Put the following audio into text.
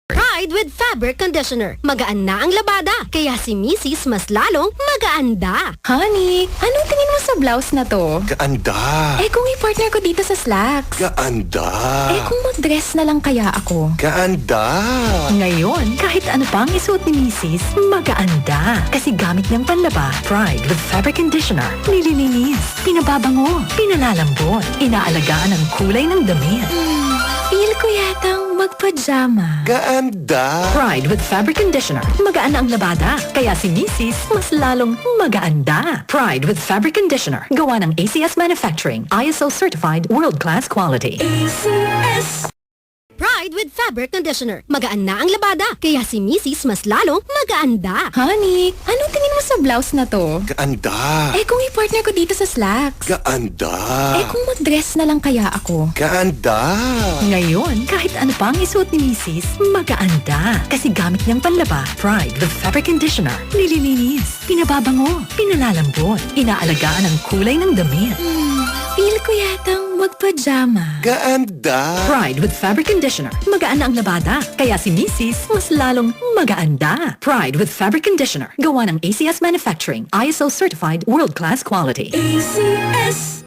Pride with Fabric Conditioner. Magaan na ang labada, kaya si Mrs. mas lalong magaanda. Honey, anong tingin mo sa blouse na to? Gaanda. Eh kung i-partner ko dito sa slacks. Gaanda. Eh kung mag-dress na lang kaya ako. Gaanda. Ngayon, kahit ano pang isuot ni Mrs., magaanda. Kasi gamit niyang panlaba, Pride with Fabric Conditioner. Nililinis, pinababango, pinalalambot, inaalagaan ang kulay ng damit. Feel ko yatang magpajama. Gaanda. Pride with Fabric Conditioner. Magaan na ang labada, kaya si Mrs. mas lalong magaanda. Pride with Fabric Conditioner. Gawa ng ACS Manufacturing. ISO certified world-class quality. ACS. Pride with Fabric Conditioner. Magaan na ang labada, kaya si Mrs. mas lalong magaanda. Honey, anong tingin mo sa blouse na to? Gaanda. Eh kung i-partner ko dito sa slacks. Gaanda. Eh kung mag-dress na lang kaya ako. Gaanda. Ngayon, kahit ano pang isuot ni Mrs., magaanda. Kasi gamit niyang panlaba, Pride with Fabric Conditioner. Nililinis, pinababango, pinalalambot, inaalagaan ang kulay ng damit. Feel ko yatang magpajama. Gaanda. Pride with Fabric Conditioner. Magaan na ang labada, kaya si Mrs. mas lalong magaanda. Pride with Fabric Conditioner. Gawa ng ACS Manufacturing. ISO certified world-class quality. ACS.